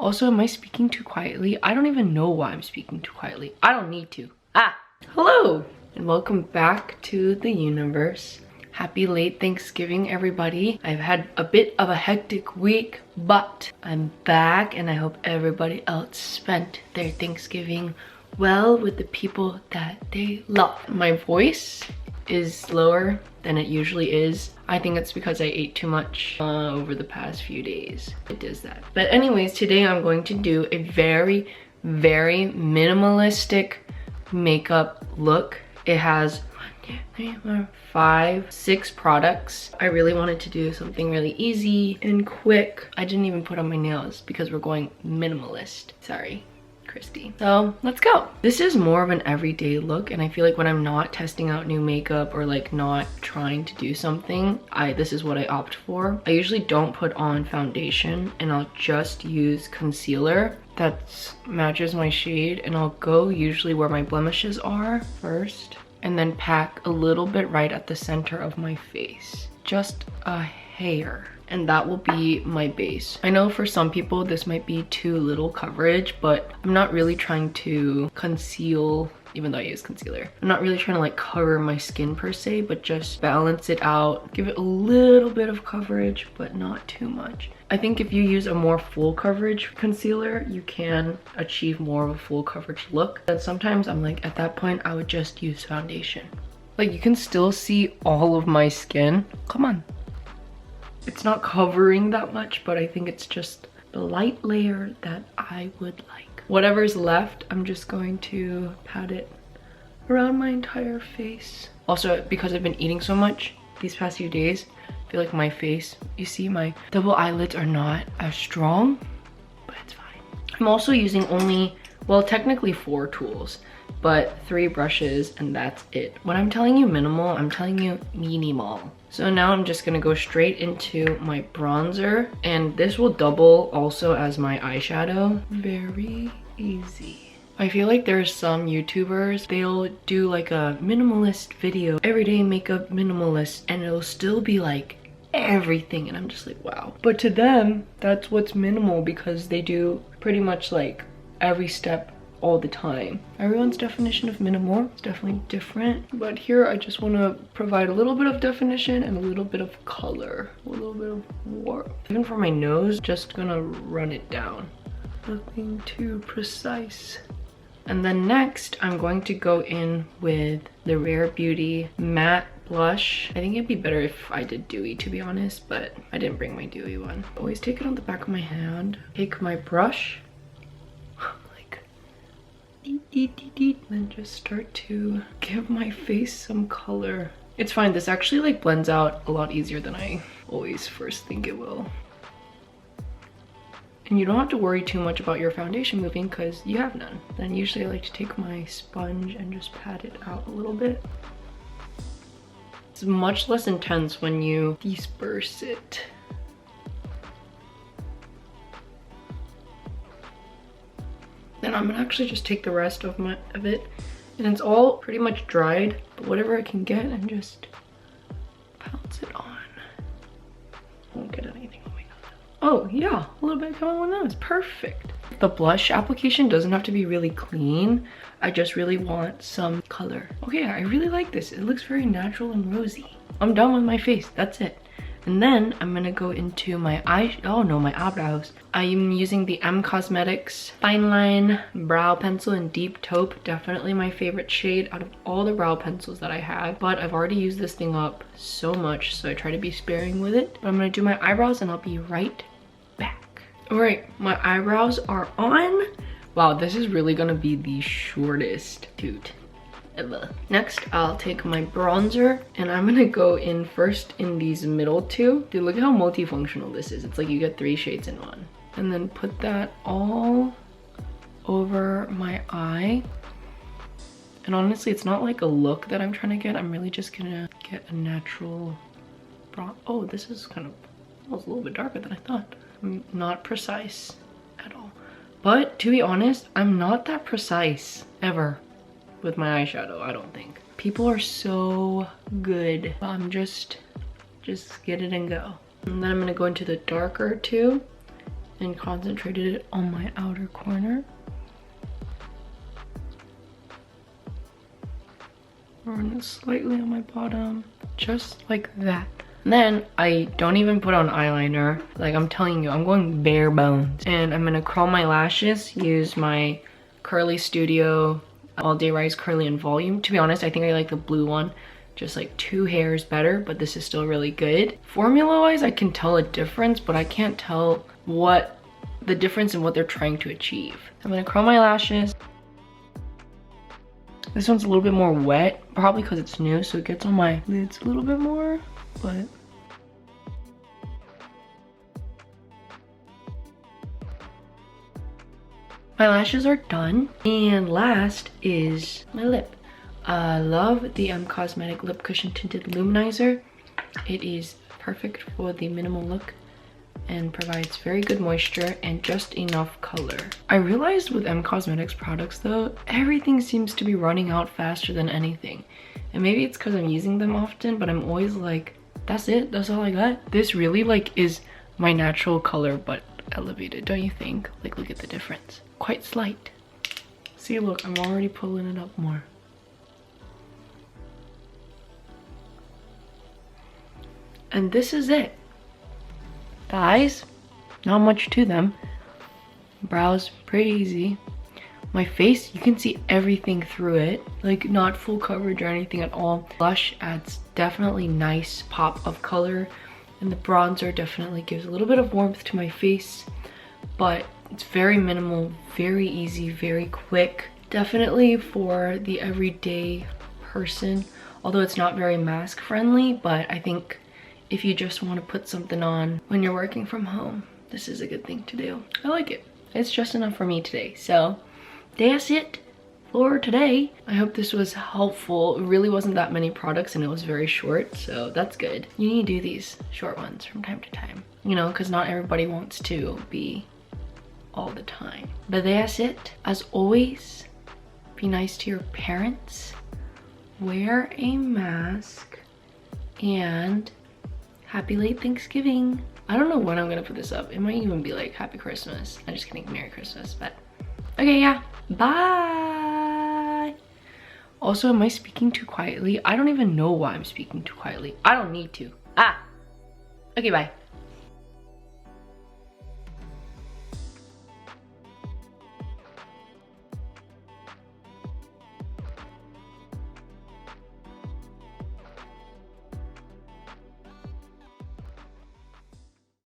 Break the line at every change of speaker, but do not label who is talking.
Also, am I speaking too quietly? I don't even know why I'm speaking too quietly. I don't need to. Hello and welcome back to the universe. Happy late Thanksgiving, everybody. I've had a bit of a hectic week, but I'm back and I hope everybody else spent their Thanksgiving well with the people that they love. My voice is lower than it usually is. I think it's because I ate too much over the past few days. It does that. But anyways, today I'm going to do a very, very minimalistic makeup look. It has 6 products. I really wanted to do something really easy and quick. I didn't even put on my nails because we're going minimalist. Sorry, Christy. So let's go. This is more of an everyday look, and I feel like when I'm not testing out new makeup or like not trying to do something, this is what I opt for. I usually don't put on foundation and I'll just use concealer that matches my shade, and I'll go usually where my blemishes are first and then pack a little bit right at the center of my face, just a hair, and that will be my base. I know for some people this might be too little coverage, but I'm not really trying to conceal, even though I use concealer. I'm not really trying to like cover my skin per se, but just balance it out, give it a little bit of coverage, but not too much. I think if you use a more full coverage concealer, you can achieve more of a full coverage look. And sometimes I'm like, at that point, I would just use foundation. Like, you can still see all of my skin. Come on. It's not covering that much, but I think it's just the light layer that I would like. Whatever's left, I'm just going to pat it around my entire face. Also, because I've been eating so much these past few days, I feel like my face, you see my double eyelids are not as strong, but it's fine. I'm also using only, well, technically 4 tools, but 3 brushes, and that's it. When I'm telling you minimal, I'm telling you minimal. So now I'm just gonna go straight into my bronzer, and this will double also as my eyeshadow. Very easy. I feel like there's some YouTubers, they'll do like a minimalist video, everyday makeup minimalist, and it'll still be like everything, and I'm just like, wow. But to them, that's what's minimal, because they do pretty much like every step all the time. Everyone's definition of minimal is definitely different, but here I just want to provide a little bit of definition and a little bit of color, a little bit of warmth. Even for my nose, just gonna run it down. Nothing too precise. And then next, I'm going to go in with the Rare Beauty matte blush. I think it'd be better if I did dewy, to be honest, but I didn't bring my dewy one. Always take it on the back of my hand. Take my brush, like, and just start to give my face some color. It's fine, this actually like blends out a lot easier than I always first think it will. And you don't have to worry too much about your foundation moving because you have none. Then usually I like to take my sponge and just pat it out a little bit. It's much less intense when you disperse it. Then I'm gonna actually just take the rest of it, and it's all pretty much dried, but whatever I can get and just pounce it on. Won't get anything. Oh yeah, a little bit coming on my nose, perfect. The blush application doesn't have to be really clean. I just really want some color. Okay, I really like this. It looks very natural and rosy. I'm done with my face, that's it. And then I'm gonna go into my my eyebrows. I'm using the M Cosmetics Fine Line Brow Pencil in Deep Taupe. Definitely my favorite shade out of all the brow pencils that I have. But I've already used this thing up so much, so I try to be sparing with it. But I'm gonna do my eyebrows and I'll be right back. All right, my eyebrows are on. Wow, this is really gonna be the shortest toot ever. Next, I'll take my bronzer and I'm gonna go in first in these middle 2. Dude, look at how multifunctional this is. It's like you get 3 shades in one. And then put that all over my eye. And honestly, it's not like a look that I'm trying to get. I'm really just gonna get a natural brown. Oh, this is kind of, well, it's a little bit darker than I thought. I'm not precise at all. But to be honest, I'm not that precise ever with my eyeshadow, I don't think. People are so good. I'm just get it and go. And then I'm gonna go into the darker 2 and concentrated it on my outer corner. Run it slightly on my bottom, just like that. And then I don't even put on eyeliner. Like, I'm telling you, I'm going bare bones. And I'm gonna curl my lashes, use my Curly Studio All Day Rise Curly in Volume. To be honest, I think I like the blue one just like 2 hairs better, but this is still really good. Formula wise, I can tell a difference, but I can't tell what the difference in what they're trying to achieve. I'm gonna curl my lashes. This one's a little bit more wet, probably because it's new, so it gets on my lids a little bit more, but my lashes are done. And last is my lip. I love the Cosmetic Lip Cushion Tinted Luminizer. It is perfect for the minimal look and provides very good moisture and just enough color. I realized with Cosmetics products though, everything seems to be running out faster than anything. And maybe it's because I'm using them often, but I'm always like, that's it, that's all I got. This really like is my natural color, but elevated, don't you think? Like, look at the difference. Quite slight. See, look, I'm already pulling it up more. And this is it. The eyes, not much to them. Brows, pretty easy. My face, you can see everything through it. Like, not full coverage or anything at all. Blush adds definitely nice pop of color. And the bronzer definitely gives a little bit of warmth to my face. But it's very minimal, very easy, very quick. Definitely for the everyday person. Although it's not very mask friendly, but I think if you just want to put something on when you're working from home, this is a good thing to do. I like it. It's just enough for me today. So that's it for today. I hope this was helpful. It really wasn't that many products and it was very short, so that's good. You need to do these short ones from time to time, you know, because not everybody wants to be all the time. But that's it. As always, be nice to your parents, wear a mask, and happy late Thanksgiving. I don't know when I'm gonna put this up. It might even be like Happy Christmas. I'm just kidding, Merry Christmas, but okay, yeah, bye. Also, am I speaking too quietly? I don't even know why I'm speaking too quietly. I don't need to. Okay, bye.